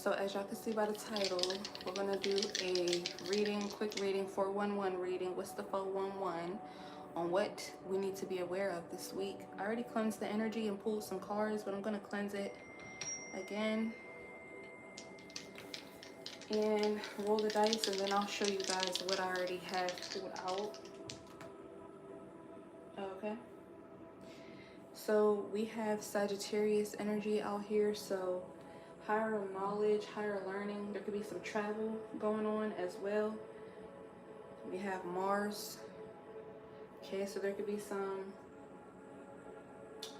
So as y'all can see by the title, we're gonna do a reading, quick reading, 411 reading. What's the 411 on what we need to be aware of this week? I already cleansed the energy and pulled some cards, but I'm gonna cleanse it again and roll the dice, and then I'll show you guys what I already have pulled out. Okay. So we have Sagittarius energy out here. So higher knowledge, higher learning. There could be some travel going on as well. We have Mars. Okay, so there could be some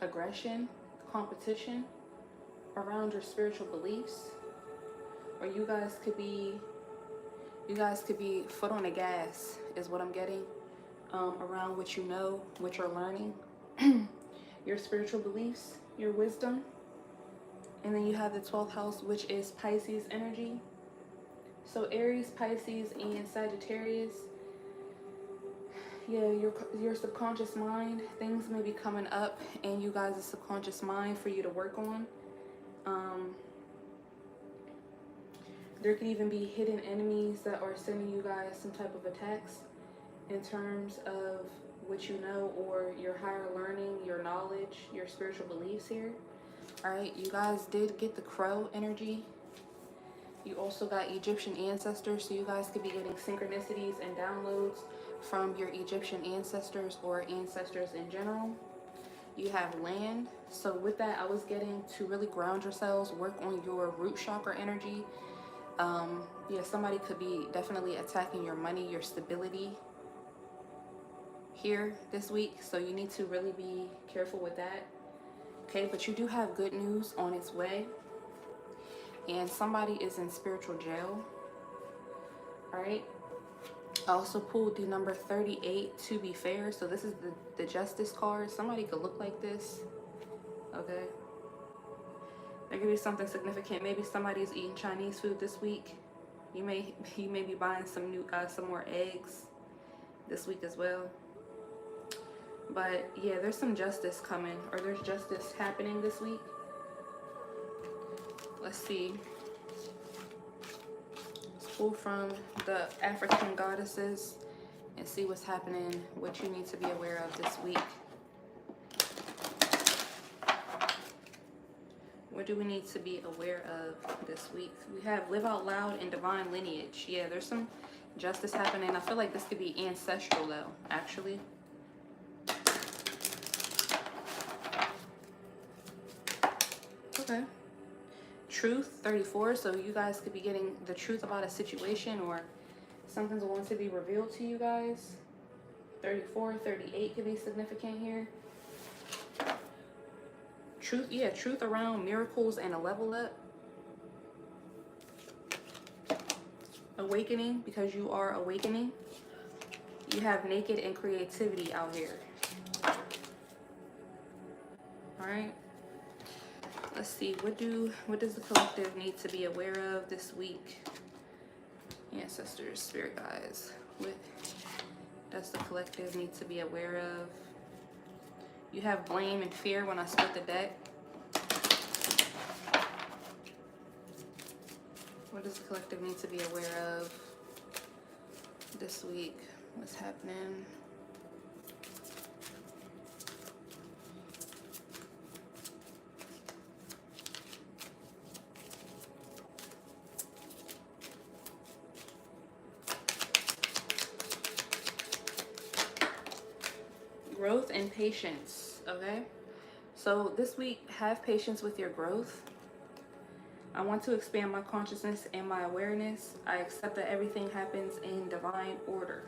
aggression, competition around your spiritual beliefs. Or you guys could be foot on the gas is what I'm getting, around what you know, what you're learning, your spiritual beliefs, your wisdom. And then you have the 12th house, which is Pisces energy. So Aries, Pisces, and Sagittarius. Yeah, your subconscious mind, things may be coming up in you guys' subconscious mind for you to work on. There could even be hidden enemies that are sending you guys some type of attacks in terms of what you know, or your higher learning, your knowledge, your spiritual beliefs here. All right, you guys did get the crow energy. You also got Egyptian ancestors, so you guys could be getting synchronicities and downloads from your Egyptian ancestors or ancestors in general. You have land. So with that, I was getting to really ground yourselves, work on your root chakra energy. Yeah, somebody could be definitely attacking your money, your stability here this week. So you need to really be careful with that. Okay, but you do have good news on its way. And somebody is in spiritual jail. All right. I also pulled the number 38 to be fair. So this is the justice card. Somebody could look like this. Okay. There could be something significant. Maybe somebody's eating Chinese food this week. You may be buying some more eggs this week as well. But yeah, there's some justice coming, or there's justice happening this week. Let's see. Let's pull from the African goddesses and see what's happening, what you need to be aware of this week. What do we need to be aware of this week? We have live out loud and divine lineage. Yeah, there's some justice happening. I feel like this could be ancestral though, actually. Okay. Truth, 34. So you guys could be getting the truth about a situation, or something's going to be revealed to you guys. 34, 38 could be significant here. Truth, yeah, truth around miracles and a level up. Awakening, because you are awakening. You have naked and creativity out here. All right. Let's see, what does the collective need to be aware of this week? Ancestors, spirit guides, what does the collective need to be aware of? You have blame and fear when I split the deck. What does the collective need to be aware of this week? What's happening? Growth and patience, okay? So this week, have patience with your growth. I want to expand my consciousness and my awareness. I accept that everything happens in divine order.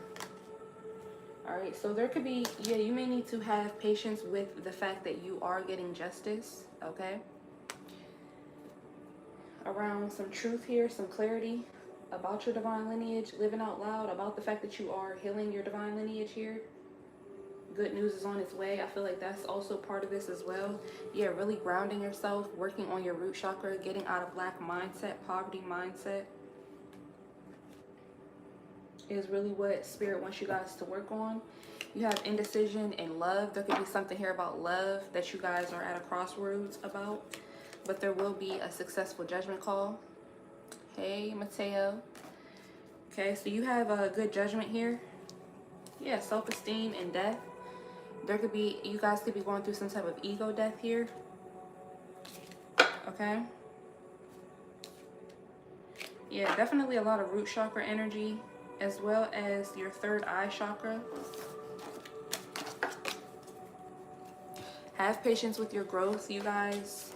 All right, so there could be, yeah, you may need to have patience with the fact that you are getting justice, okay? Around some truth here, some clarity about your divine lineage, living out loud about the fact that you are healing your divine lineage here. Good news is on its way. I feel like that's also part of this as well. Yeah, really grounding yourself, working on your root chakra, getting out of lack mindset, poverty mindset is really what spirit wants you guys to work on. You have indecision and love. There could be something here about love that you guys are at a crossroads about, but there will be a successful judgment call. Hey, Mateo. Okay, so you have a good judgment here. Yeah, self-esteem and death. There could be, you guys could be going through some type of ego death here. Okay. Yeah, definitely a lot of root chakra energy, as well as your third eye chakra. Have patience with your growth, you guys.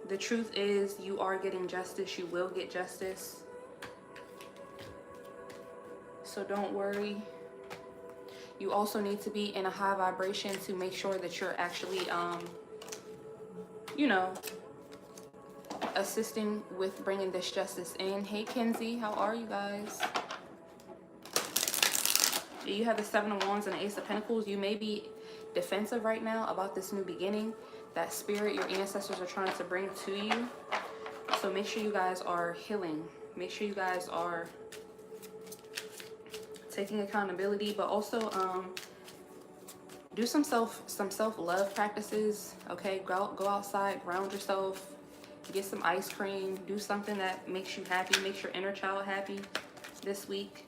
The truth is, you are getting justice. You will get justice. So don't worry. You also need to be in a high vibration to make sure that you're actually, you know, assisting with bringing this justice in. Hey, Kenzie, how are you guys? You have the Seven of Wands and the Ace of Pentacles. You may be defensive right now about this new beginning. That spirit your ancestors are trying to bring to you. So make sure you guys are healing. Make sure you guys are taking accountability, but also do some self-love practices. Okay, go outside, ground yourself, get some ice cream, do something that makes you happy, makes your inner child happy this week.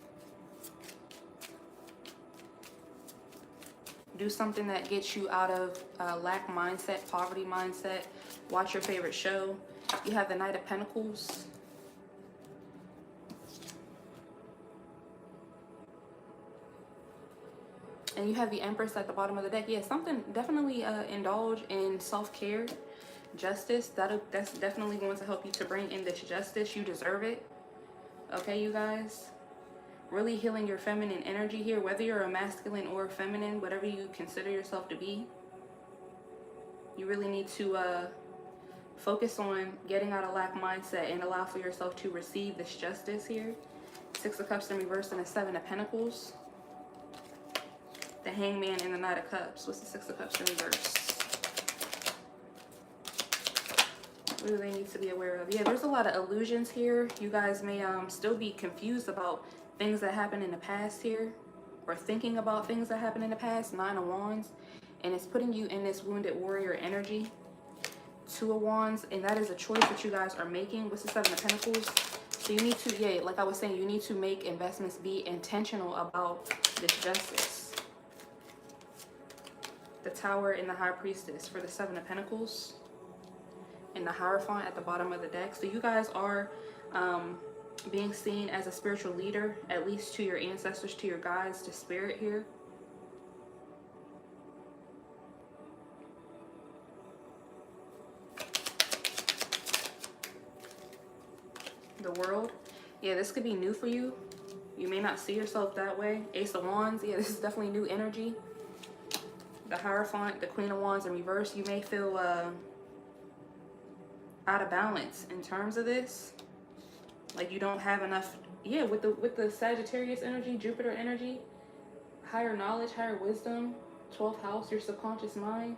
Do something that gets you out of lack mindset, poverty mindset. Watch your favorite show. You have the Knight of Pentacles. And you have the Empress at the bottom of the deck. Yeah, something, definitely indulge in self-care, justice. That's definitely going to help you to bring in this justice. You deserve it. Okay, you guys? Really healing your feminine energy here, whether you're a masculine or a feminine, whatever you consider yourself to be. You really need to focus on getting out of lack mindset and allow for yourself to receive this justice here. Six of Cups in reverse and the Seven of Pentacles. The Hangman and the Knight of Cups. What's the Six of Cups in reverse? What do they need to be aware of? Yeah, there's a lot of illusions here. You guys may still be confused about things that happened in the past here, or thinking about things that happened in the past. Nine of Wands, and it's putting you in this wounded warrior energy. Two of Wands, and that is a choice that you guys are making. What's the Seven of Pentacles? So you need to, yeah, like I was saying, you need to make investments, be intentional about this justice. The Tower and the High Priestess for the Seven of Pentacles, and the Hierophant at the bottom of the deck. So you guys are being seen as a spiritual leader, at least to your ancestors, to your guides, to spirit here. The World. Yeah, this could be new for you. You may not see yourself that way. Ace of Wands. Yeah, this is definitely new energy. The Hierophant, the Queen of Wands in reverse. You may feel out of balance in terms of this. Like you don't have enough. Yeah, with the Sagittarius energy, Jupiter energy, higher knowledge, higher wisdom, 12th house, your subconscious mind.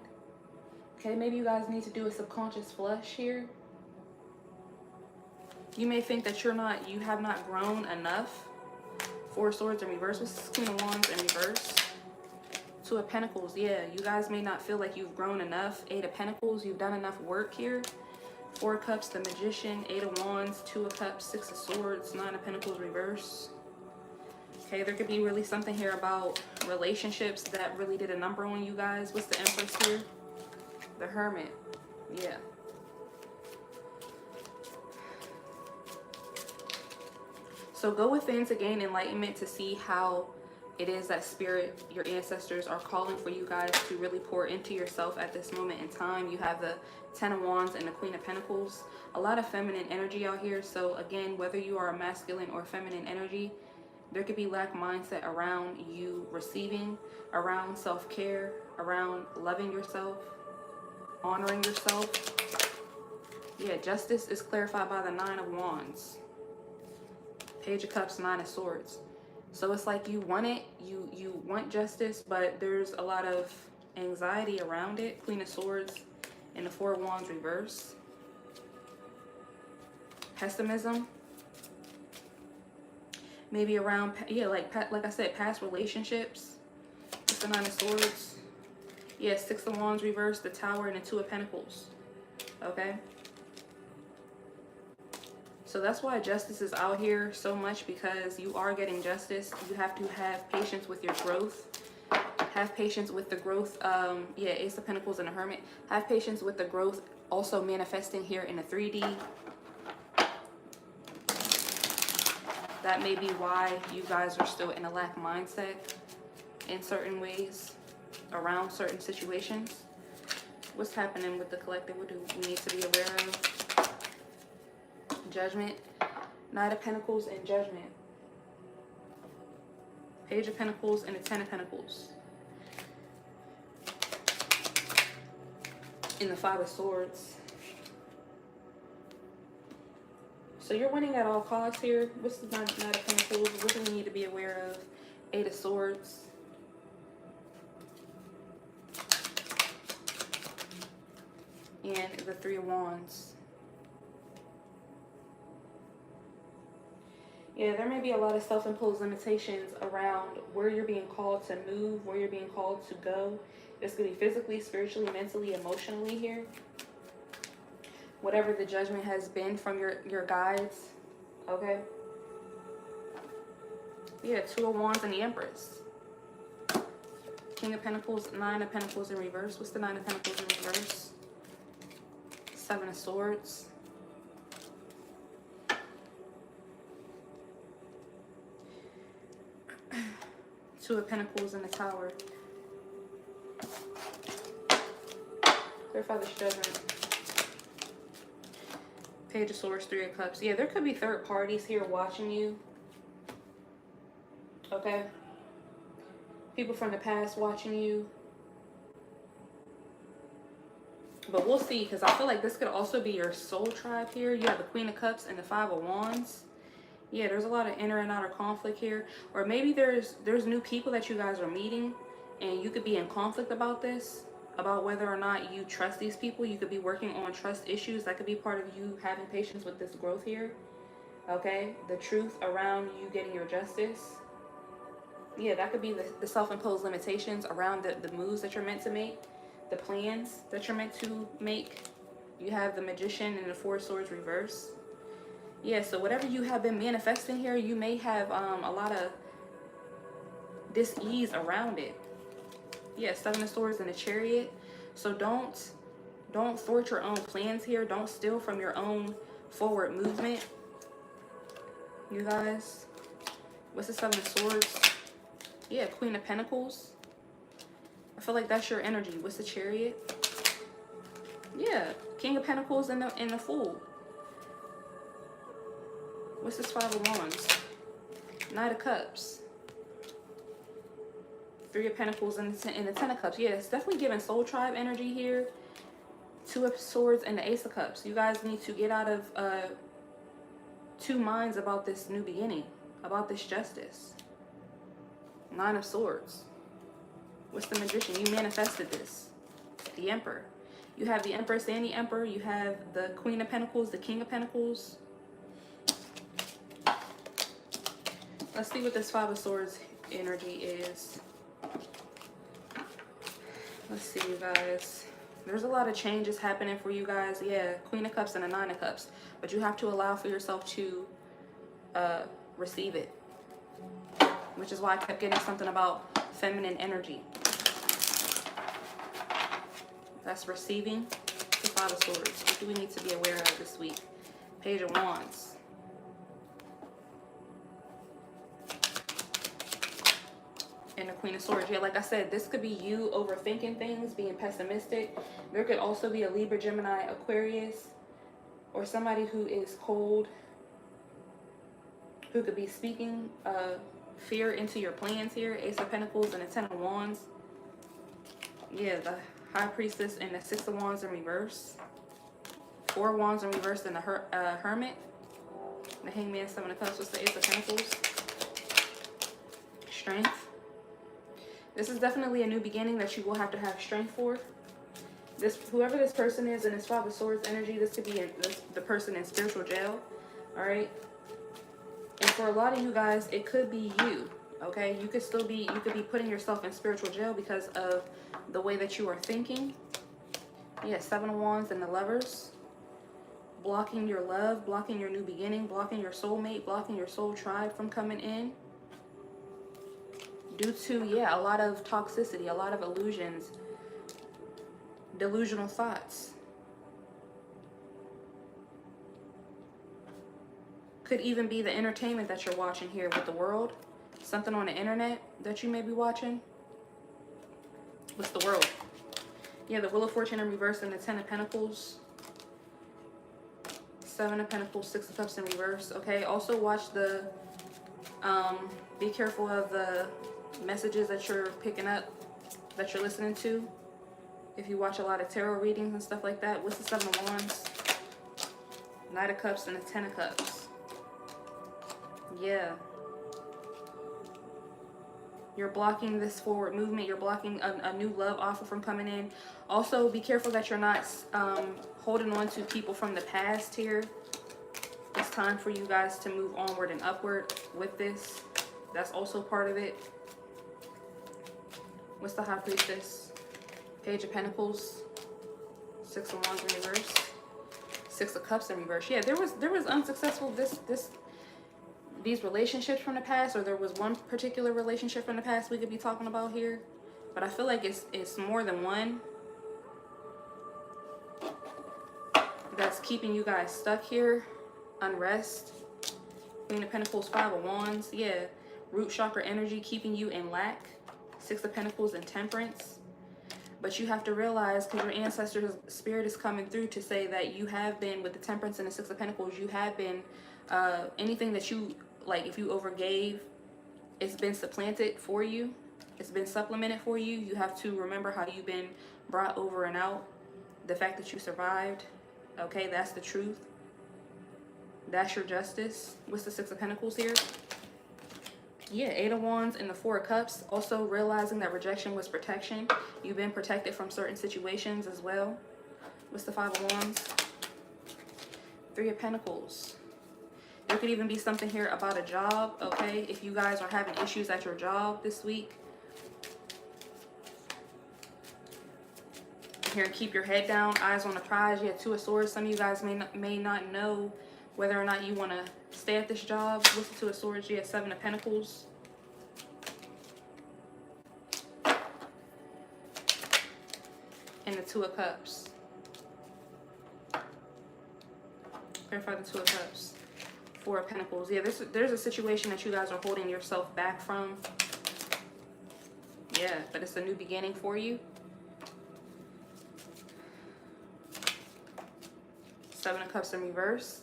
Okay, maybe you guys need to do a subconscious flush here. You may think that you have not grown enough. Four of Swords in reverse. What's this Queen of Wands in reverse? Two of Pentacles. Yeah, you guys may not feel like you've grown enough. Eight of Pentacles. You've done enough work here. Four of Cups, the Magician. Eight of Wands. Two of Cups. Six of Swords. Nine of Pentacles reverse. Okay, there could be really something here about relationships that really did a number on you guys. What's the Empress here? The Hermit. Yeah. So go within to gain enlightenment, to see how it is that spirit, your ancestors, are calling for you guys to really pour into yourself at this moment in time. You have the Ten of Wands and the Queen of Pentacles. A lot of feminine energy out here. So again, whether you are a masculine or feminine energy, there could be lack mindset around you receiving, around self-care, around loving yourself, honoring yourself. Yeah, justice is clarified by the Nine of Wands. Page of Cups, Nine of Swords. So it's like you want it, you want justice, but there's a lot of anxiety around it. Queen of Swords and the Four of Wands reverse. Pessimism. Maybe around, yeah, like I said, past relationships. It's the Nine of Swords. Yeah, Six of Wands reverse, the Tower, and the Two of Pentacles. Okay. So that's why justice is out here so much, because you are getting justice. You have to have patience with your growth. Have patience with the growth. Yeah, Ace of Pentacles and the Hermit. Have patience with the growth also manifesting here in the 3D. That may be why you guys are still in a lack mindset in certain ways around certain situations. What's happening with the collective? What do we need to be aware of? Judgment. Knight of Pentacles and Judgment. Page of Pentacles and the Ten of Pentacles. In the Five of Swords. So you're winning at all costs here. What's the Knight of Pentacles? What do we need to be aware of? Eight of Swords. And the Three of Wands. Yeah, there may be a lot of self-imposed limitations around where you're being called to move, where you're being called to go. This could be physically, spiritually, mentally, emotionally here. Whatever the judgment has been from your guides, okay? Yeah, Two of Wands and the Empress. King of Pentacles, Nine of Pentacles in reverse. What's the Nine of Pentacles in reverse? Seven of Swords. Two of Pentacles in the Tower. Clarify this judgment. Page of Swords, Three of Cups. Yeah, there could be third parties here watching you. Okay? People from the past watching you. But we'll see, because I feel like this could also be your soul tribe here. You have the Queen of Cups and the Five of Wands. Yeah, there's a lot of inner and outer conflict here. Or maybe there's new people that you guys are meeting, and you could be in conflict about this, about whether or not you trust these people. You could be working on trust issues. That could be part of you having patience with this growth here. Okay? The truth around you getting your justice. Yeah, that could be the self-imposed limitations around the moves that you're meant to make. The plans that you're meant to make. You have the Magician and the Four of Swords reverse. Yeah, so whatever you have been manifesting here, you may have a lot of dis-ease around it. Yeah, Seven of Swords and the Chariot. So don't thwart your own plans here. Don't steal from your own forward movement. You guys. What's the Seven of Swords? Yeah, Queen of Pentacles. I feel like that's your energy. What's the Chariot? Yeah, King of Pentacles and the Fool. What's this Five of Wands? Knight of Cups. Three of Pentacles and the Ten of Cups. Yeah, it's definitely giving soul tribe energy here. Two of Swords and the Ace of Cups. You guys need to get out of two minds about this new beginning, about this justice. Nine of Swords. What's the Magician? You manifested this. The Emperor. You have the Empress and the Emperor. You have the Queen of Pentacles, the King of Pentacles. Let's see what this Five of Swords energy is. Let's see, you guys. There's a lot of changes happening for you guys. Yeah, Queen of Cups and a Nine of Cups. But you have to allow for yourself to receive it. Which is why I kept getting something about feminine energy. That's receiving the Five of Swords. What do we need to be aware of this week? Page of Wands. And the Queen of Swords. Yeah, like I said, this could be you overthinking things, being pessimistic. There could also be a Libra, Gemini, Aquarius, or somebody who is cold, who could be speaking fear into your plans here. Ace of Pentacles and the Ten of Wands. Yeah, the High Priestess and the Six of Wands in reverse. Four of Wands in reverse and the Hermit. The Hangman, Seven of Cups. What's the Ace of Pentacles? Strength. This is definitely a new beginning that you will have to have strength for. Whoever this person is in this Five of Swords energy, this could be the person in spiritual jail. All right. And for a lot of you guys, it could be you. Okay. You could be putting yourself in spiritual jail because of the way that you are thinking. Yeah. Seven of Wands and the Lovers. blocking your love, blocking your new beginning, blocking your soulmate, blocking your soul tribe from coming in. Due to, yeah, a lot of toxicity, a lot of illusions, delusional thoughts. Could even be the entertainment that you're watching here with the world. Something on the internet that you may be watching. What's the world? Yeah, the Wheel of Fortune in reverse and the Ten of Pentacles. Seven of Pentacles, Six of Cups in reverse. Okay, also watch the, be careful of the messages that you're picking up, that you're listening to. If you watch a lot of tarot readings and stuff like that. What's the Seven of Wands? Knight of Cups and the Ten of Cups. Yeah. You're blocking this forward movement. You're blocking a new love offer from coming in. Also, be careful that you're not holding on to people from the past here. It's time for you guys to move onward and upward with this. That's also part of it. What's the High Priestess? Page of Pentacles. Six of Wands in reverse. Six of Cups in reverse. Yeah, there was unsuccessful these relationships from the past, or there was one particular relationship from the past we could be talking about here. But I feel like it's more than one that's keeping you guys stuck here. Unrest. Queen of Pentacles, Five of Wands. Yeah. Root chakra energy keeping you in lack. Six of Pentacles and Temperance. But you have to realize, because your ancestors' spirit is coming through to say that you have been, with the Temperance and the Six of Pentacles, you have been, anything that you, like if you overgave, it's been supplanted for you. It's been supplemented for you. You have to remember how you've been brought over and out. The fact that you survived. Okay, that's the truth. That's your justice. What's the Six of Pentacles here? Yeah, Eight of Wands and the Four of Cups. Also realizing that rejection was protection. You've been protected from certain situations as well. What's the Five of Wands? Three of Pentacles. There could even be something here about a job, okay? If you guys are having issues at your job this week. Here, keep your head down, eyes on the prize. Yeah, Two of Swords. Some of you guys may not know whether or not you want to stay at this job. What's the Two of Swords? Yeah, Seven of Pentacles. And the Two of Cups. Clarify the Two of Cups. Four of Pentacles. Yeah, there's a situation that you guys are holding yourself back from. Yeah, but it's a new beginning for you. Seven of Cups in reverse.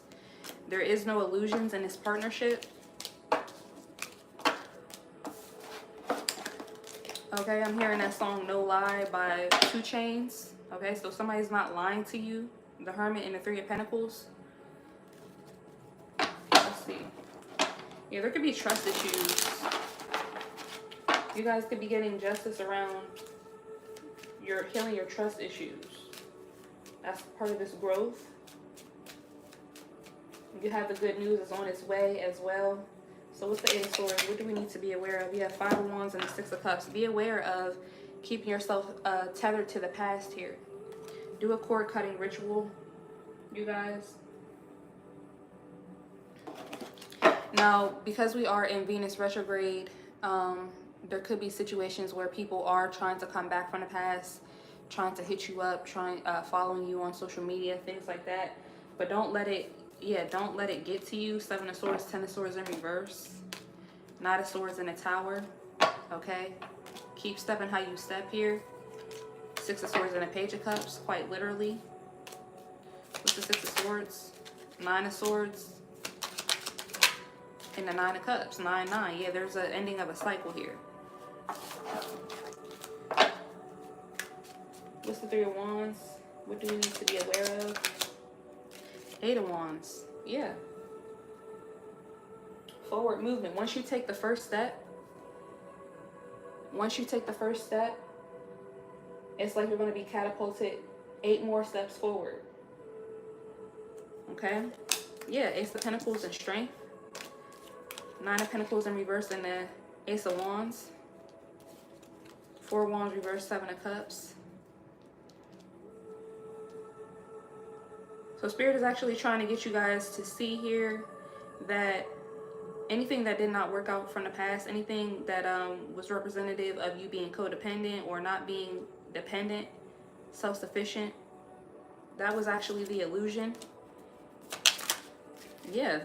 There is no illusions in this partnership. Okay, I'm hearing that song No Lie by 2 Chainz. Okay, so somebody's not lying to you. The Hermit and the Three of Pentacles. Let's see. Yeah, there could be trust issues. You guys could be getting justice around your healing your trust issues. That's part of this growth. You have the good news is on its way as well. So what's the Eight of Swords? What do we need to be aware of? You have Five of Wands and the Six of Cups. Be aware of keeping yourself tethered to the past here. Do a cord cutting ritual, you guys. Now, because we are in Venus retrograde, there could be situations where people are trying to come back from the past, trying to hit you up, following you on social media, things like that. But don't let it get to you. Seven of Swords, Ten of Swords in reverse. Knight of Swords in a Tower. Okay. Keep stepping how you step here. Six of Swords and a Page of Cups, quite literally. What's the Six of Swords? Nine of Swords. And the Nine of Cups. 9-9. Yeah, there's an ending of a cycle here. What's the Three of Wands? What do we need to be aware of? Eight of Wands. Yeah. Forward movement. Once you take the first step, it's like you're going to be catapulted 8 more steps forward. Okay? Yeah, Ace of Pentacles and Strength. Nine of Pentacles in reverse and the Ace of Wands. Four of Wands reverse, Seven of Cups. So Spirit is actually trying to get you guys to see here that anything that did not work out from the past, anything that was representative of you being codependent or not being dependent, self-sufficient, that was actually the illusion. Yeah,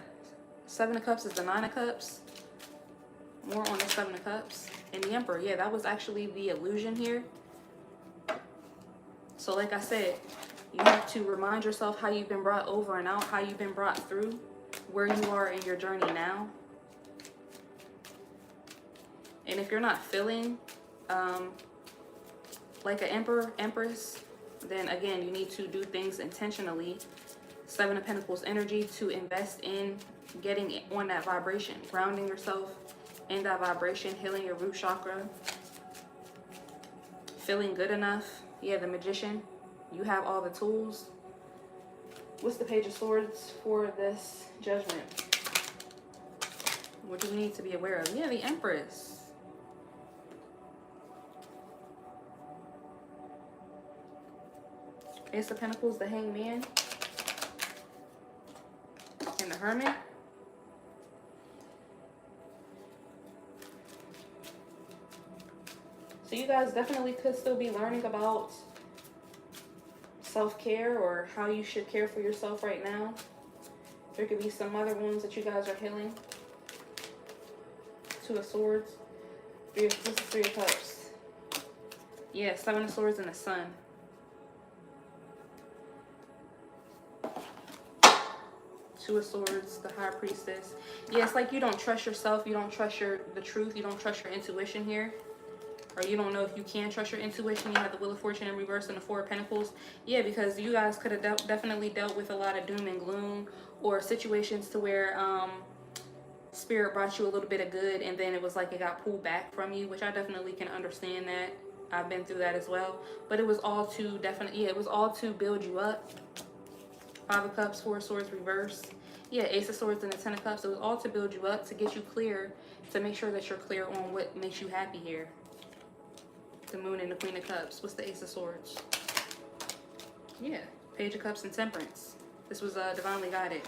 Seven of Cups is the Nine of Cups. More on the Seven of Cups. And the Emperor, yeah, that was actually the illusion here. So like I said, you have to remind yourself how you've been brought over and out, how you've been brought through, where you are in your journey now. And if you're not feeling like an emperor, empress, then again, you need to do things intentionally. Seven of Pentacles energy to invest in getting on that vibration, grounding yourself in that vibration, healing your root chakra, feeling good enough. Yeah, the Magician, you have all the tools. What's the Page of Swords for this judgment? What do we need to be aware of? Yeah, the Empress. Ace of Pentacles, the Hanged Man, and the Hermit. So you guys definitely could still be learning about self-care or how you should care for yourself right now. There could be some other wounds that you guys are healing. Two of Swords. This is Three of Cups. Yeah, Seven of Swords and the Sun. Two of Swords, the High Priestess. Yeah, it's like you don't trust yourself. You don't trust the truth. You don't trust your intuition here. Or you don't know if you can trust your intuition. You have the Wheel of Fortune in reverse and the Four of Pentacles. Yeah, because you guys could have definitely dealt with a lot of doom and gloom, or situations to where Spirit brought you a little bit of good and then it was like it got pulled back from you, which I definitely can understand that. I've been through that as well. But it was all to definitely, yeah, it was all to build you up. Five of Cups, Four of Swords reverse. Yeah, Ace of Swords and the Ten of Cups. It was all to build you up, to get you clear, to make sure that you're clear on what makes you happy here. The Moon and the Queen of Cups. What's the Ace of Swords? Yeah, Page of Cups and Temperance. This was divinely guided.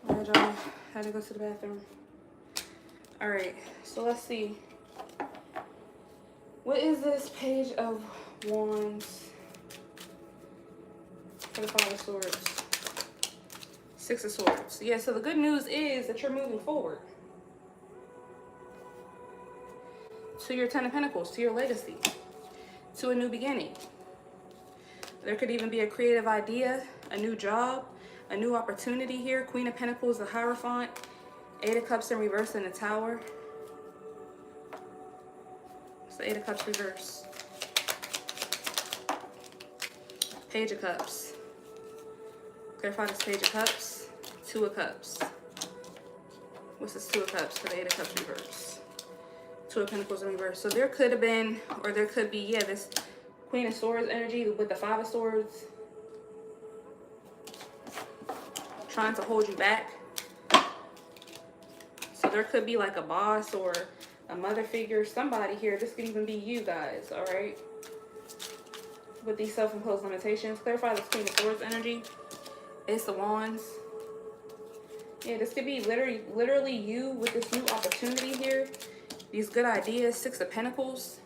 Alright, y'all. Had to go to the bathroom. Alright, so let's see. What is this Page of Wands for the Five of Swords? Six of Swords. Yeah, so the good news is that you're moving forward to your Ten of Pentacles, to your legacy, to a new beginning. There could even be a creative idea, a new job, a new opportunity here. Queen of Pentacles, the Hierophant, Eight of Cups in reverse in the Tower. It's the Eight of Cups reverse. Page of Cups. Clarify this Page of Cups. Two of Cups. What's this Two of Cups for the Eight of Cups reverse? Two of Pentacles in reverse. So there could have been, or there could be, yeah, this Queen of Swords energy with the Five of Swords trying to hold you back. So there could be like a boss or a mother figure, somebody here. This could even be you guys, all right? With these self-imposed limitations. Clarify this Queen of Swords energy. Ace of Wands. Yeah, this could be literally you with this new opportunity here. These good ideas. Six of Pentacles.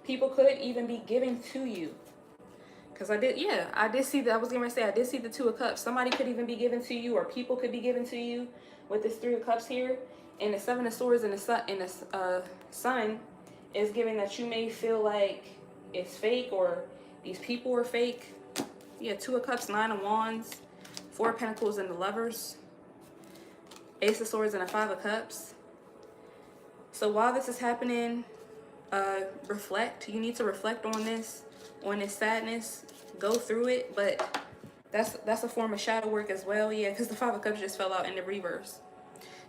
People could even be giving to you. Because I did see that. I was going to say, I did see the Two of Cups. Somebody could even be given to you, or people could be given to you with this Three of Cups here. And the Seven of Swords and the Sun is giving that you may feel like it's fake or these people are fake. Yeah, Two of Cups, Nine of Wands, Four of Pentacles and the Lovers, Ace of Swords and a Five of Cups. So while this is happening, reflect. You need to reflect on this sadness. Go through it, but that's a form of shadow work as well. Yeah, because the Five of Cups just fell out in the reverse.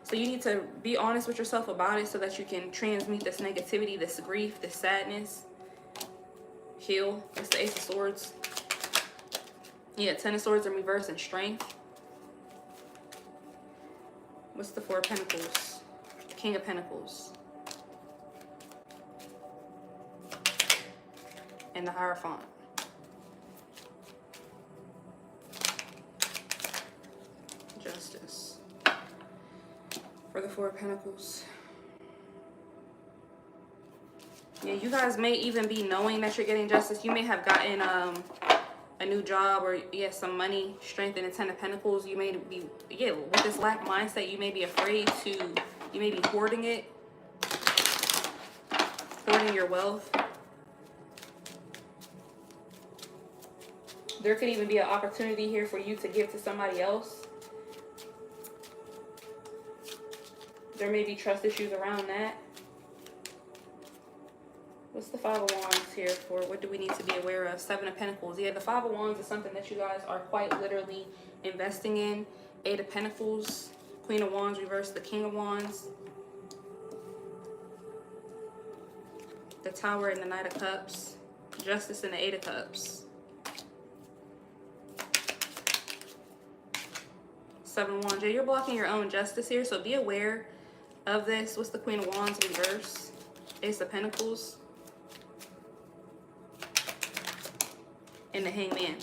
So you need to be honest with yourself about it so that you can transmute this negativity, this grief, this sadness. Heal. It's the Ace of Swords. Yeah, Ten of Swords in reverse and strength. What's the Four of Pentacles? King of Pentacles. And the Hierophant. Justice. For the Four of Pentacles. Yeah, you guys may even be knowing that you're getting justice. You may have gotten a new job or, yeah, some money. Strength in the Ten of Pentacles. You may be, yeah, with this lack mindset, you may be afraid to, you may be hoarding it. Hoarding your wealth. There could even be an opportunity here for you to give to somebody else. There may be trust issues around that. What's the Five of Wands here for? What do we need to be aware of? Seven of Pentacles. Yeah, the Five of Wands is something that you guys are quite literally investing in. Eight of Pentacles. Queen of Wands reverse the King of Wands. The Tower and the Knight of Cups. Justice and the Eight of Cups. Seven of Wands. Yeah, you're blocking your own justice here, so be aware of this. What's the Queen of Wands reverse? Ace of Pentacles. And the Hangman.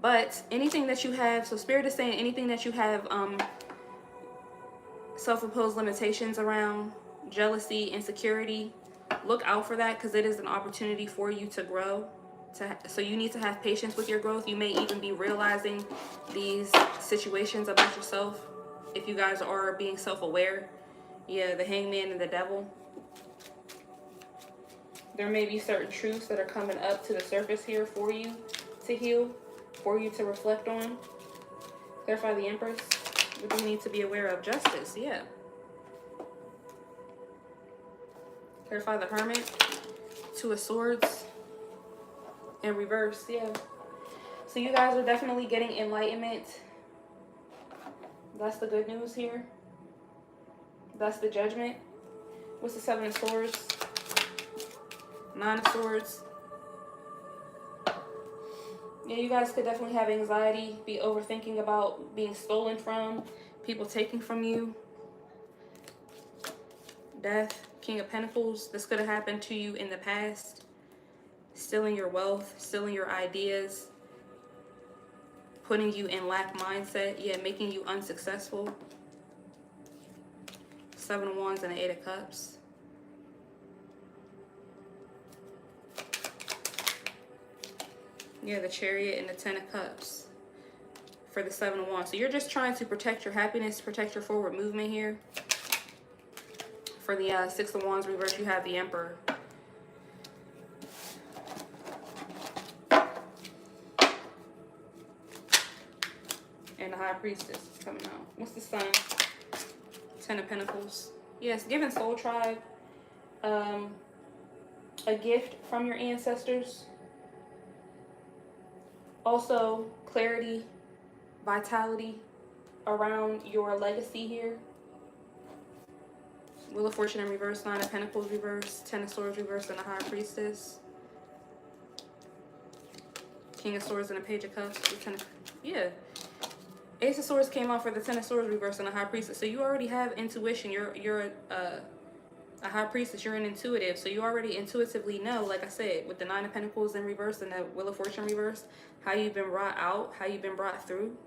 But anything that you have, so Spirit is saying anything that you have self-imposed limitations around, jealousy, insecurity, look out for that, because it is an opportunity for you to grow. So you need to have patience with your growth. You may even be realizing these situations about yourself if you guys are being self-aware. Yeah, the Hangman and the Devil. There may be certain truths that are coming up to the surface here for you to heal, for you to reflect on. Clarify the Empress. What do you need to be aware of? Justice, yeah. Clarify the Hermit. Two of Swords. In reverse, yeah. So you guys are definitely getting enlightenment. That's the good news here. That's the Judgment. What's the Seven of Swords? Nine of Swords. Yeah, you guys could definitely have anxiety, be overthinking about being stolen from, people taking from you. Death, King of Pentacles. This could have happened to you in the past. Stealing your wealth, stealing your ideas, putting you in lack mindset. Yeah, making you unsuccessful. 7 of Wands and the 8 of Cups. Yeah, the Chariot and the 10 of Cups for the 7 of Wands. So you're just trying to protect your happiness, protect your forward movement here. For the 6 of Wands reverse, you have the Emperor. And the High Priestess is coming out. What's the Sun? 10 of Pentacles. Yes, giving Soul Tribe a gift from your ancestors. Also, clarity, vitality around your legacy here. Wheel of Fortune in reverse, 9 of Pentacles reverse, 10 of Swords reverse, and the High Priestess. King of Swords and a Page of Cups. Yeah. Ace of Swords came out for the 10 of Swords reverse and the High Priestess. So you already have intuition. You're a High Priestess. You're an intuitive. So you already intuitively know, like I said, with the 9 of Pentacles in reverse and the Wheel of Fortune reverse, how you've been brought out, how you've been brought through.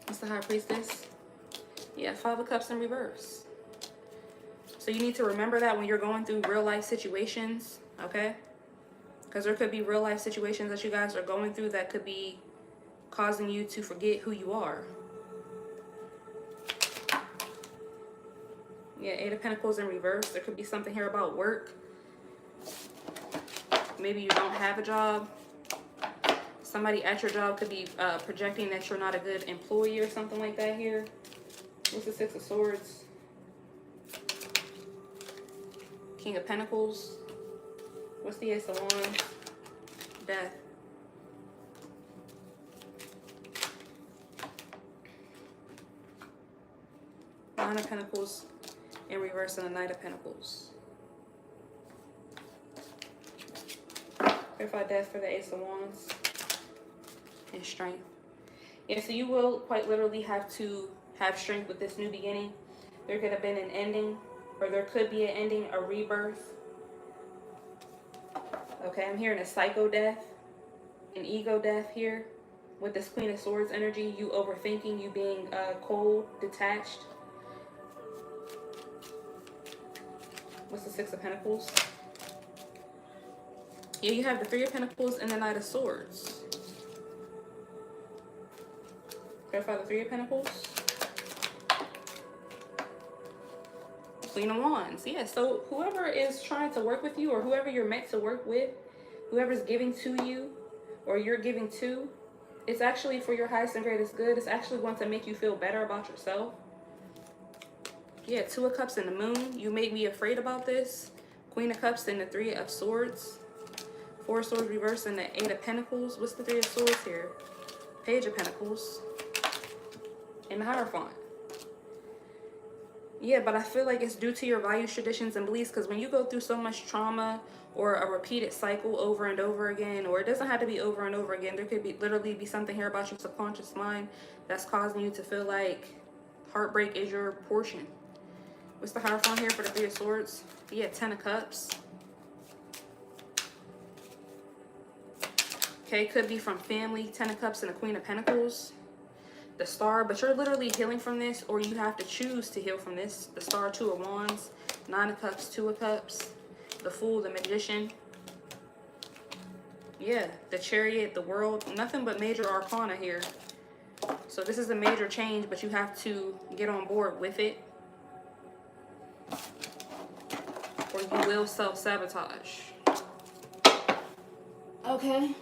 It's the High Priestess. Yeah, 5 of Cups in reverse. So you need to remember that when you're going through real life situations, okay? Because there could be real life situations that you guys are going through that could be causing you to forget who you are. Yeah, 8 of Pentacles in reverse. There could be something here about work. Maybe you don't have a job. Somebody at your job could be projecting that you're not a good employee or something like that here. What's the 6 of Swords? King of Pentacles. What's the Ace of Wands? Death. Nine of Pentacles in reverse and the Knight of Pentacles. Clarify death for the Ace of Wands. And strength. Yeah, so you will quite literally have to have strength with this new beginning. There could have been an ending, or there could be an ending, a rebirth. Okay, I'm hearing a psycho death, an ego death here. With this Queen of Swords energy, you overthinking, you being cold, detached. What's the 6 of Pentacles? Yeah, you have the 3 of Pentacles and the Knight of Swords. Clarify the 3 of Pentacles. Queen of Wands. Yeah, so whoever is trying to work with you, or whoever you're meant to work with, whoever's giving to you or you're giving to, it's actually for your highest and greatest good. It's actually going to make you feel better about yourself. Yeah, 2 of Cups and the Moon. You made me afraid about this. Queen of Cups and the 3 of Swords. 4 of Swords reverse and the 8 of Pentacles. What's the 3 of Swords here? Page of Pentacles. And the Hierophant. Yeah, but I feel like it's due to your values, traditions, and beliefs, because when you go through so much trauma or a repeated cycle over and over again, or it doesn't have to be over and over again, there could be literally be something here about your subconscious mind that's causing you to feel like heartbreak is your portion. What's the Hierophant here for the 3 of Swords? Yeah, 10 of Cups. Okay, could be from family, 10 of Cups and the Queen of Pentacles. The Star, but you're literally healing from this, or you have to choose to heal from this. The Star, 2 of Wands, 9 of Cups, 2 of Cups, the Fool, the Magician. Yeah, the Chariot, the World, nothing but major arcana here. So this is a major change, but you have to get on board with it, or you will self-sabotage. Okay.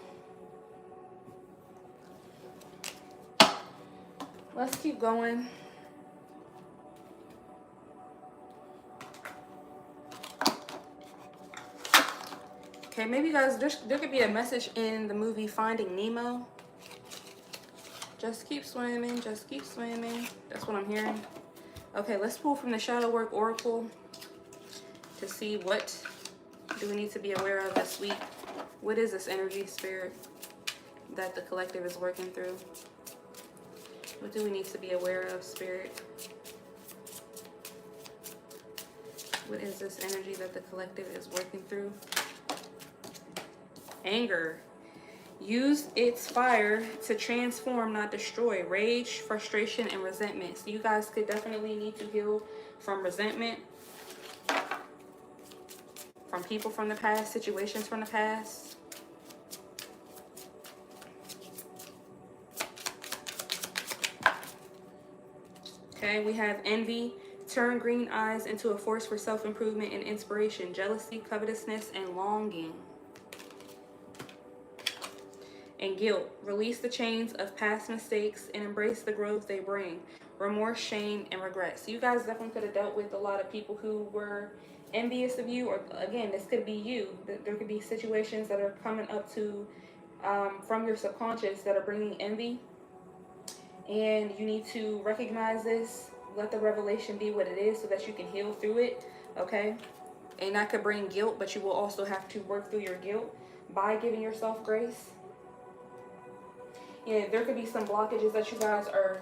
Let's keep going. Okay, maybe you guys, there could be a message in the movie Finding Nemo. Just keep swimming, just keep swimming. That's what I'm hearing. Okay, let's pull from the Shadow Work Oracle to see what do we need to be aware of this week. What is this energy, spirit, that the collective is working through? What do we need to be aware of, spirit? What is this energy that the collective is working through? Anger. Use its fire to transform, not destroy. Rage, frustration, and resentment. So you guys could definitely need to heal from resentment, from people from the past, situations from the past. Okay, we have envy. Turn green eyes into a force for self-improvement and inspiration. Jealousy, covetousness, and longing. And guilt. Release the chains of past mistakes and embrace the growth they bring. Remorse, shame, and regret. So you guys definitely could have dealt with a lot of people who were envious of you, or again, this could be you. There could be situations that are coming up to from your subconscious that are bringing envy, and you need to recognize this. Let the revelation be what it is so that you can heal through it. Okay, and that could bring guilt, but you will also have to work through your guilt by giving yourself grace. Yeah, there could be some blockages that you guys are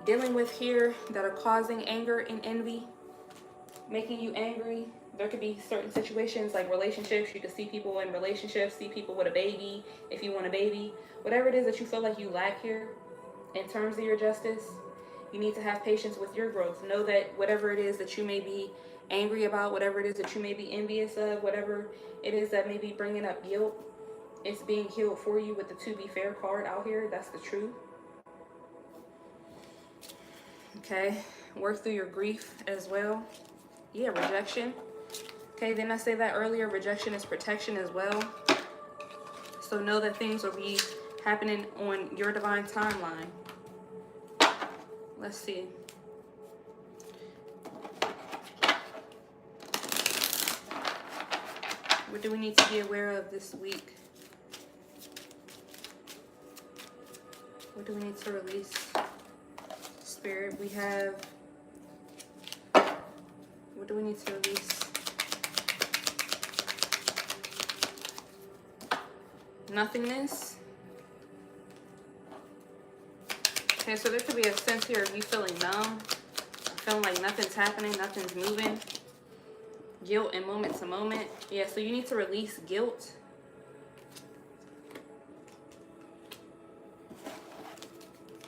dealing with here that are causing anger and envy, making you angry. There could be certain situations like relationships. You could see people in relationships, see people with a baby, if you want a baby. Whatever it is that you feel like you lack here in terms of your justice, you need to have patience with your growth. Know that whatever it is that you may be angry about, whatever it is that you may be envious of, whatever it is that may be bringing up guilt, it's being healed for you with the To Be Fair card out here. That's the truth. Okay, work through your grief as well. Yeah, rejection. Okay, didn't I say that earlier? Rejection is protection as well. So know that things will be happening on your divine timeline. Let's see. What do we need to be aware of this week? What do we need to release? Spirit, we have... What do we need to release? Nothingness. Okay, so there could be a sense here of you feeling numb, feeling like nothing's happening, nothing's moving. Guilt and moment to moment. Yeah, so you need to release guilt.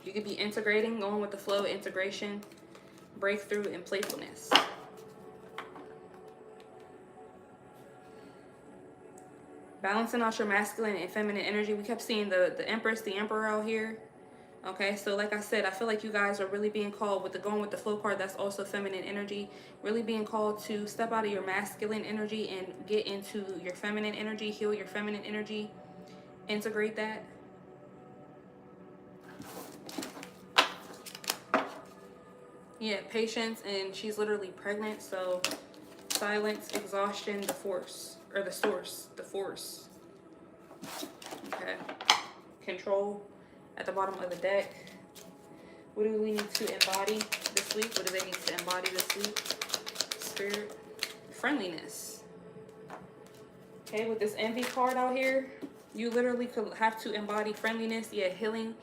You could be integrating, going with the flow, integration, breakthrough, and playfulness. Balancing out your masculine and feminine energy. We kept seeing the Empress, the Emperor out here. Okay, so like I said, I feel like you guys are really being called with the going with the flow card. That's also feminine energy. Really being called to step out of your masculine energy and get into your feminine energy. Heal your feminine energy. Integrate that. Yeah, patience, and she's literally pregnant. So silence, exhaustion, the force, or the source, the force. Okay, control. At the bottom of the deck, what do we need to embody this week? What do they need to embody this week? Spirit, friendliness. Okay, with this envy card out here, you literally could have to embody friendliness. Yeah, healing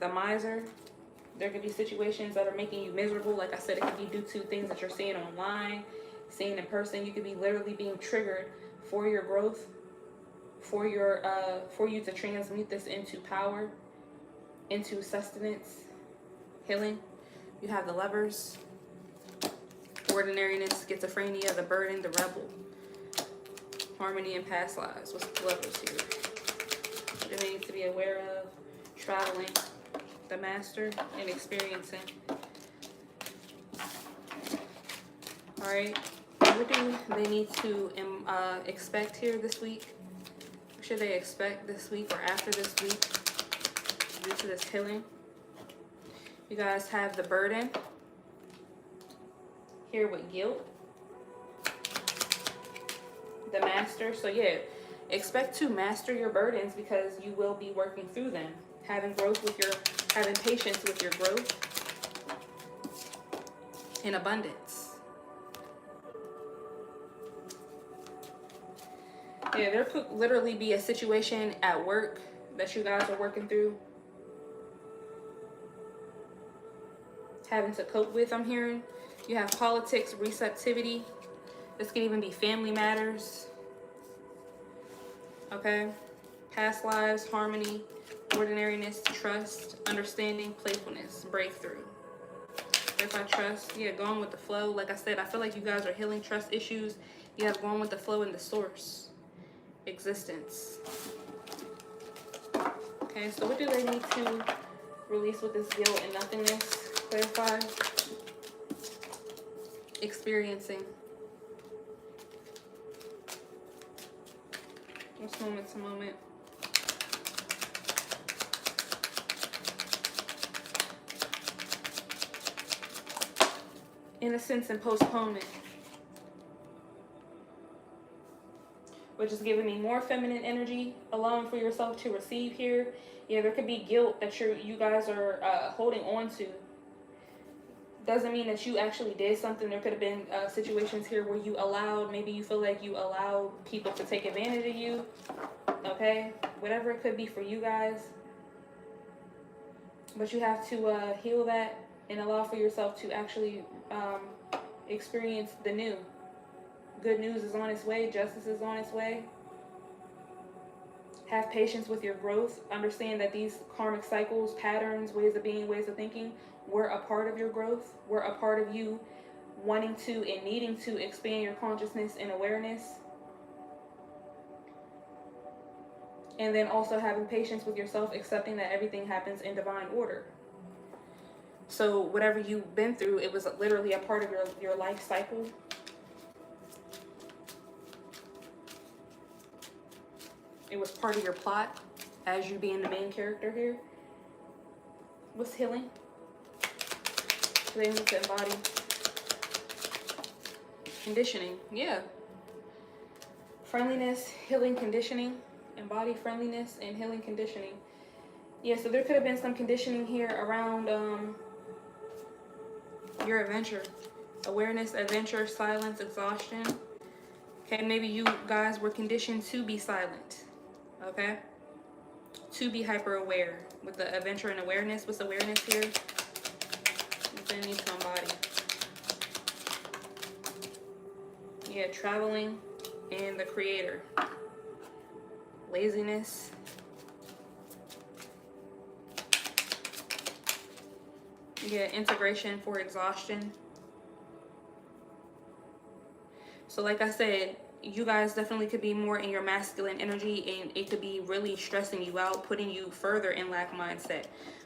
the miser. There could be situations that are making you miserable. Like I said, it could be due to things that you're seeing online, seeing in person. You could be literally being triggered for your growth, for you to transmute this into power, into sustenance, healing. You have the Lovers, ordinariness, schizophrenia, the burden, the rebel, harmony, and past lives. What's the Lovers here? What do they need to be aware of? Traveling, the Master, and experiencing. All right, what do they need to expect here this week? What should they expect this week or after this week? Due to this healing, you guys have the burden here with guilt, the Master. So yeah, expect to master your burdens because you will be working through them, having patience with your growth in abundance. Yeah, there could literally be a situation at work that you guys are working through, having to cope with. I'm hearing you have politics, receptivity. This can even be family matters. Okay, past lives, harmony, ordinariness, trust, understanding, playfulness, breakthrough. If I trust, yeah, going with the flow. Like I said, I feel like you guys are healing trust issues. You have going with the flow in the source. Existence. Okay, so what do they need to release with this guilt and nothingness? Clarify. Experiencing. What's moment to moment? Innocence and postponement. Which is giving me more feminine energy, allowing for yourself to receive here. Yeah, there could be guilt that you guys are holding on to. Doesn't mean that you actually did something. There could have been situations here where you allowed, maybe you feel like you allowed people to take advantage of you. Okay, whatever it could be for you guys. But you have to heal that and allow for yourself to actually experience the new. Good news is on its way. Justice is on its way. Have patience with your growth. Understand that these karmic cycles, patterns, ways of being, ways of thinking were a part of your growth. Were a part of you wanting to and needing to expand your consciousness and awareness. And then also having patience with yourself, accepting that everything happens in divine order. So whatever you've been through, it was literally a part of your life cycle. It was part of your plot as you being the main character here. What's healing? They need to embody. Conditioning, yeah. Friendliness, healing, conditioning. Embody friendliness and healing, conditioning. Yeah, so there could have been some conditioning here around your adventure. Awareness, adventure, silence, exhaustion. Okay, maybe you guys were conditioned to be silent. Okay? To be hyper aware. With the adventure and awareness. What's awareness here? They need to embody. Yeah, traveling and the creator. Laziness. Yeah, integration for exhaustion. So like I said, you guys definitely could be more in your masculine energy, and it could be really stressing you out, putting you further in lack mindset,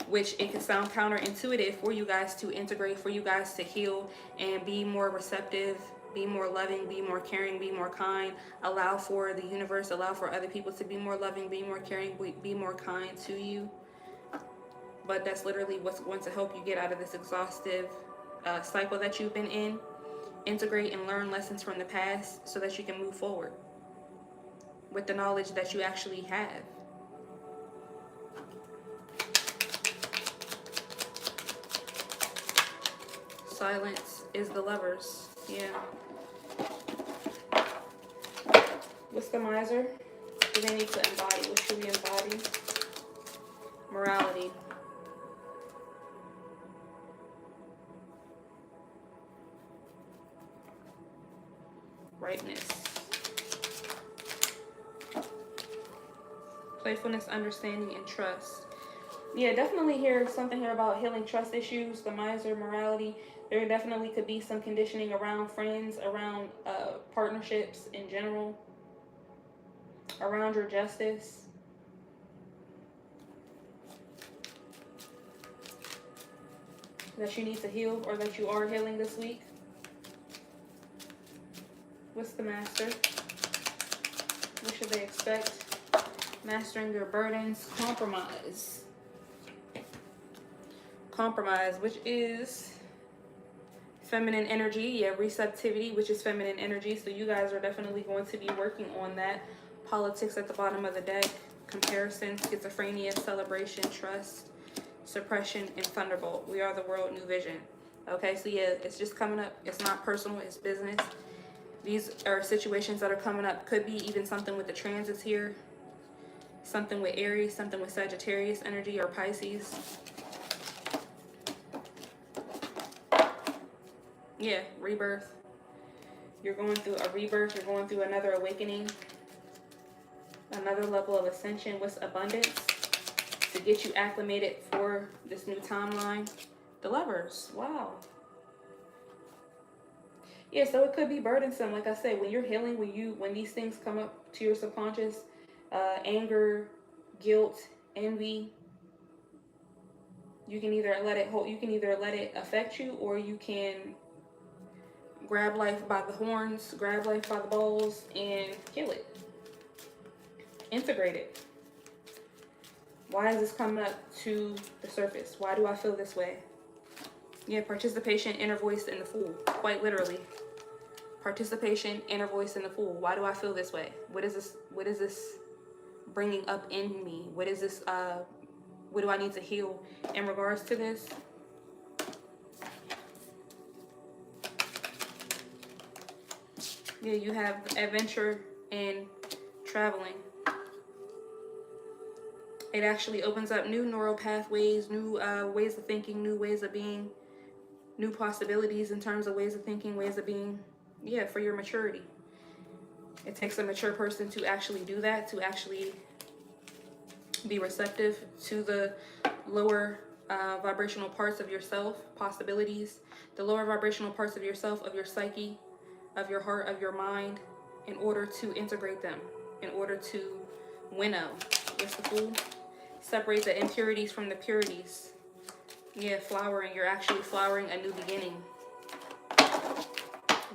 which it could sound counterintuitive for you guys to integrate, for you guys to heal and be more receptive, be more loving, be more caring, be more kind. Allow for the universe, allow for other people to be more loving, be more caring, be more kind to you. But that's literally what's going to help you get out of this exhaustive cycle that you've been in. Integrate and learn lessons from the past so that you can move forward with the knowledge that you actually have. Silence is the lovers. Yeah. What's the miser? Do they need to embody? What should we embody? Morality. Rightness. Playfulness, understanding, and trust. Yeah, definitely hear something here about healing trust issues, the miser, morality. There definitely could be some conditioning around friends, around partnerships in general, around your justice. That you need to heal, or that you are healing this week. What's the master? What should they expect? Mastering their burdens. Compromise. Compromise, which is feminine energy. Yeah, receptivity, which is feminine energy. So you guys are definitely going to be working on that. Politics at the bottom of the deck. Comparison, schizophrenia, celebration, trust, suppression, and thunderbolt. We are the world, new vision. Okay, so yeah, it's just coming up. It's not personal, it's business. These are situations that are coming up. Could be even something with the transits here. Something with Aries, something with Sagittarius energy or Pisces. Yeah, rebirth. You're going through a rebirth. You're going through another awakening. Another level of ascension. What's abundance? To get you acclimated for this new timeline. The Lovers. Wow. Yeah, so it could be burdensome. Like I said, when you're healing, when these things come up to your subconscious, anger, guilt, envy, you can either let it affect you, or you can grab life by the horns, grab life by the balls, and kill it. Integrate it. Why is this coming up to the surface? Why do I feel this way? Yeah, participation, inner voice, and the Fool. Quite literally. Participation, inner voice, and the Fool. Why do I feel this way? What is this bringing up in me? What is this, what do I need to heal in regards to this? Yeah, you have adventure and traveling. It actually opens up new neural pathways, new ways of thinking, new ways of being, new possibilities in terms of ways of thinking, ways of being, yeah, for your maturity. It takes a mature person to actually do that, to actually be receptive to the lower vibrational parts of yourself, possibilities, the lower vibrational parts of yourself, of your psyche, of your heart, of your mind, in order to integrate them, in order to winnow. It's the Fool. Separate the impurities from the purities. Yeah, flowering. You're actually flowering a new beginning.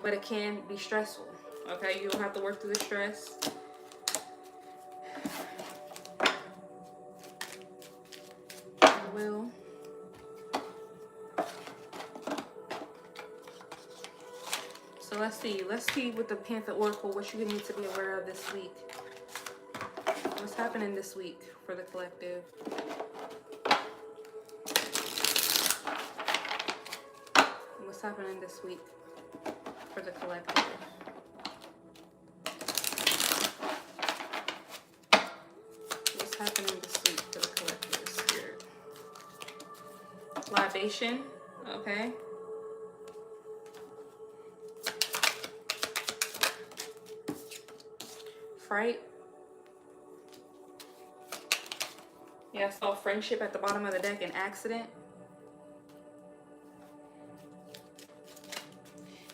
But it can be stressful. Okay, you don't have to work through the stress. You will. So let's see with the Panther Oracle what you need to be aware of this week. What's happening this week for the collective? What's happening this week for the collective? What's happening this week for the collective spirit? Libation, okay. Fright. Yeah, I saw friendship at the bottom of the deck, an accident.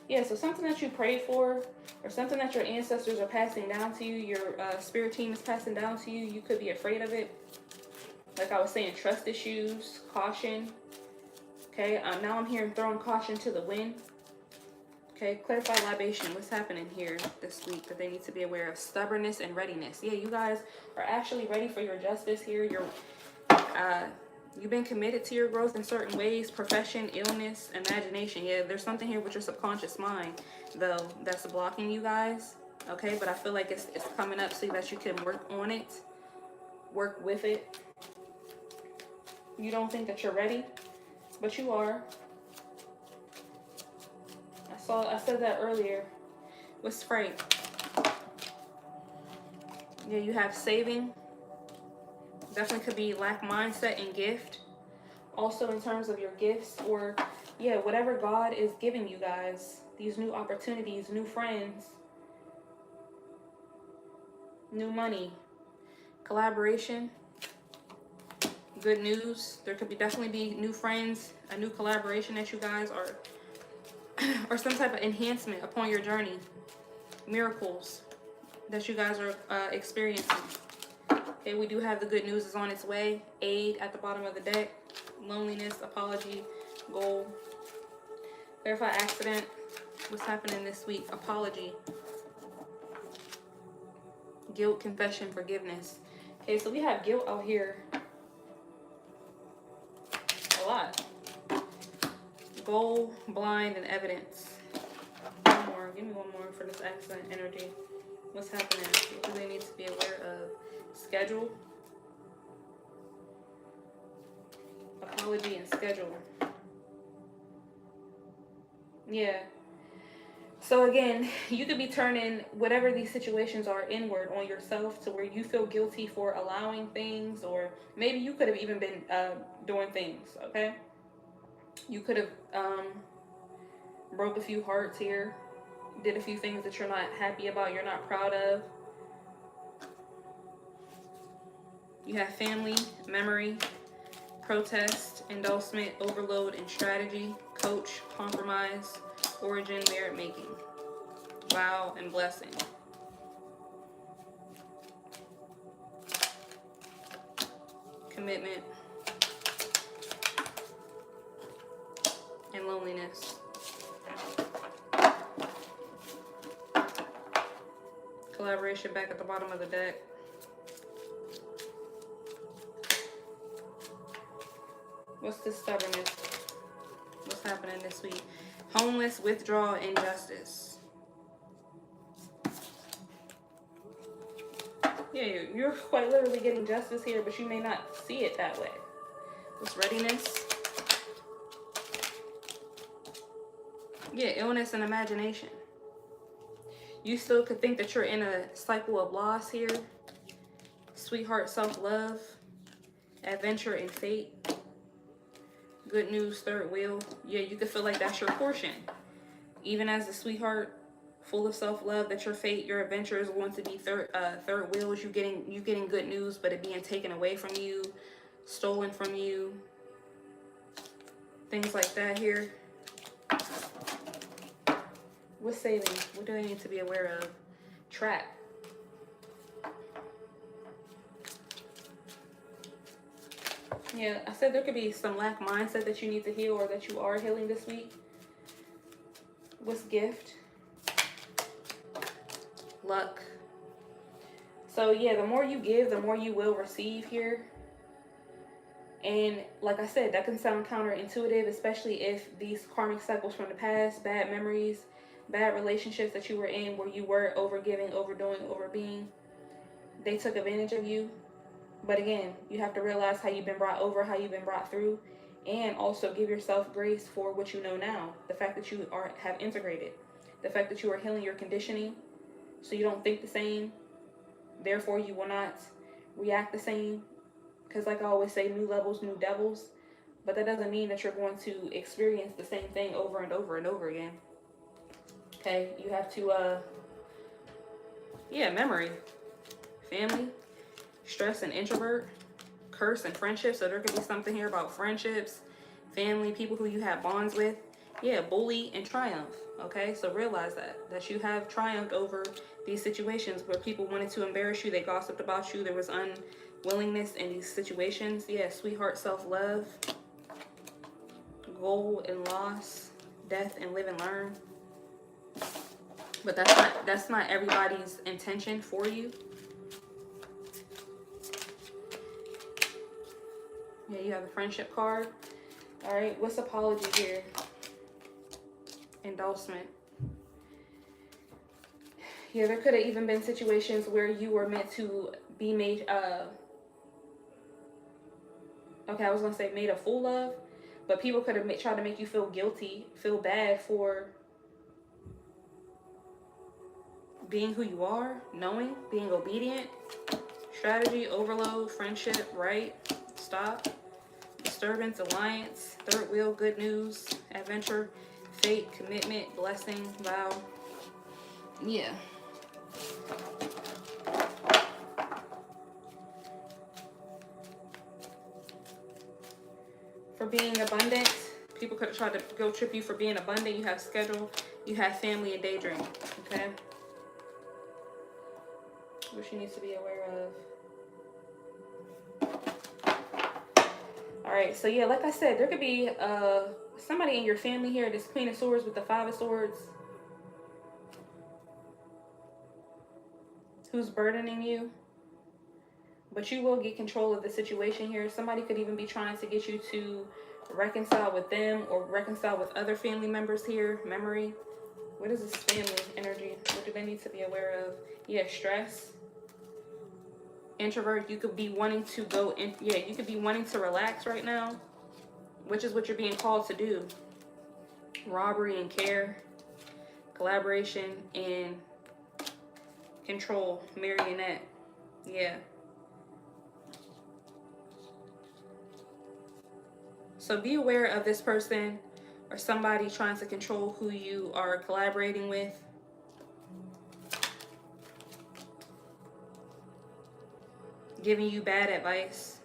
Yeah, so something that you prayed for, or something that your ancestors are passing down to you, your spirit team is passing down to you, you could be afraid of it. Like I was saying, trust issues, caution. Okay, now I'm hearing throwing caution to the wind. Okay, clarify libation. What's happening here this week that they need to be aware of? Stubbornness and readiness. Yeah, you guys are actually ready for your justice here. You've been committed to your growth in certain ways. Profession, illness, imagination. Yeah, there's something here with your subconscious mind, though, that's blocking you guys. Okay, but I feel like it's coming up so that you can work on it. Work with it. You don't think that you're ready, but you are. I said that earlier. What's fright? Yeah, you have saving. Definitely could be lack mindset and gift. Also in terms of your gifts, or yeah, whatever God is giving you guys. These new opportunities, new friends, new money, collaboration, good news. There could definitely be new friends, a new collaboration that you guys are, or some type of enhancement upon your journey. Miracles that you guys are experiencing. Okay, we do have the good news is on its way. Aid at the bottom of the deck. Loneliness, apology, goal. Clarify accident. What's happening this week? Apology. Guilt, confession, forgiveness. Okay, so we have guilt out here. A lot. Goal, blind, and evidence. One more. Give me one more for this accident energy. What's happening? What do they need to be aware of? Schedule. Apology and schedule. Yeah. So again, you could be turning whatever these situations are inward on yourself to where you feel guilty for allowing things, or maybe you could have even been doing things, okay? You could have broke a few hearts here, did a few things that you're not happy about, you're not proud of. You have family, memory, protest, endorsement, overload, and strategy, coach, compromise, origin, merit making, vow, and blessing. Commitment and loneliness. Collaboration back at the bottom of the deck. What's this stubbornness? What's happening this week? Homeless, withdrawal, injustice. Yeah, you're quite literally getting justice here, but you may not see it that way. What's readiness? Yeah, illness and imagination. You still could think that you're in a cycle of loss here. Sweetheart, self-love, adventure, and fate. Good news, third wheel. Yeah, you could feel like that's your portion. Even as the sweetheart, full of self-love, that your fate, your adventure is going to be third wheel. Is you getting good news, but it being taken away from you, stolen from you. Things like that here. What's saving? What do I need to be aware of? Trap. Yeah, I said there could be some lack mindset that you need to heal or that you are healing this week. What's gift? Luck. So yeah, the more you give, the more you will receive here. And like I said, that can sound counterintuitive, especially if these karmic cycles from the past, bad memories, bad relationships that you were in where you were overgiving, overdoing, overbeing, they took advantage of you. But again, you have to realize how you've been brought over, how you've been brought through, and also give yourself grace for what you know now. The fact that you have integrated, the fact that you are healing your conditioning, so you don't think the same. Therefore, you will not react the same. Because like I always say, new levels, new devils. But that doesn't mean that you're going to experience the same thing over and over and over again. Okay, you have to, memory, family, stress and introvert, curse and friendship. So there could be something here about friendships, family, people who you have bonds with. Yeah, bully and triumph. Okay, so realize that you have triumphed over these situations where people wanted to embarrass you. They gossiped about you. There was unwillingness in these situations. Yeah, sweetheart, self-love, goal and loss, death and live and learn. But that's not everybody's intention for you. Yeah, you have a friendship card. All right, what's apology here? Endorsement. Yeah, there could have even been situations where you were meant to be made, okay, I was going to say made a fool of, but people could have tried to make you feel guilty, feel bad for being who you are, knowing, being obedient, strategy, overload, friendship, right, stop, disturbance, alliance, third wheel, good news, adventure, fate, commitment, blessing, vow. Yeah. For being abundant, people could have tried to go trip you for being abundant. You have schedule, you have family and daydream. Okay. What she needs to be aware of. All right, so yeah, like I said, there could be somebody in your family here, this Queen of Swords with the Five of Swords, who's burdening you, but you will get control of the situation here. Somebody could even be trying to get you to reconcile with them or reconcile with other family members here. Memory. What is this family energy? What do they need to be aware of? Yeah, stress. Introvert, you could be wanting to go in. Yeah, you could be wanting to relax right now, which is what you're being called to do. Robbery and care. Collaboration and control. Marionette. Yeah. So be aware of this person or somebody trying to control who you are collaborating with. giving you bad advice.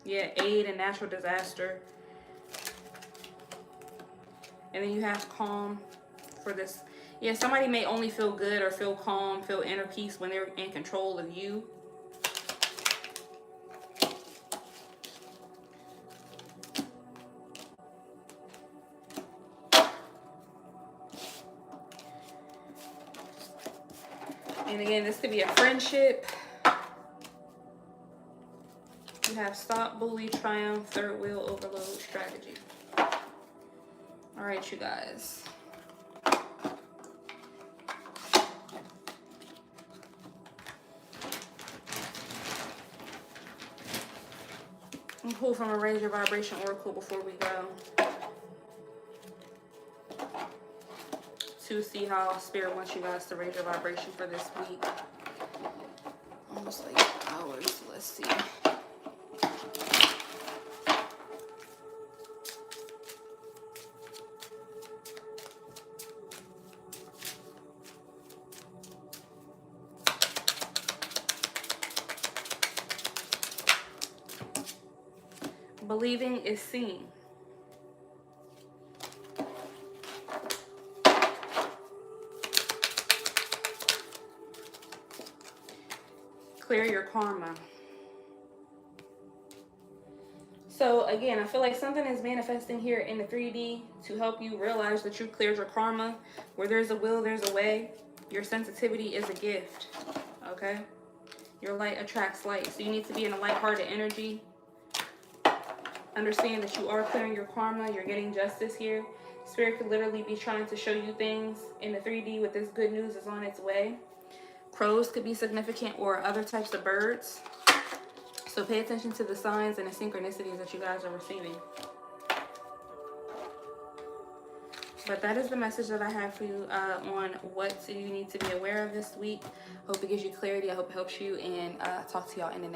Yeah, aid and natural disaster. And then you have calm for this. Yeah, somebody may only feel good or feel calm, feel inner peace when they're in control of you. And again, this could be a friendship. You have stop, bully, triumph, third wheel, overload, strategy. All right, you guys. I'm pull from a Raise Your Vibration Oracle before we go, to see how Spirit wants you guys to raise your vibration for this week. Almost like hours. Let's see. Believing is seeing. Clear your karma. So again, I feel like something is manifesting here in the 3D to help you realize that you cleared your karma. Where there's a will, there's a way. Your sensitivity is a gift. Okay? Your light attracts light. So you need to be in a lighthearted energy. Understand that you are clearing your karma. You're getting justice here. Spirit could literally be trying to show you things in the 3D with this good news is on its way. Crows could be significant, or other types of birds. So pay attention to the signs and the synchronicities that you guys are receiving. But that is the message that I have for you on what you need to be aware of this week. Hope it gives you clarity. I hope it helps you, and talk to y'all in the next.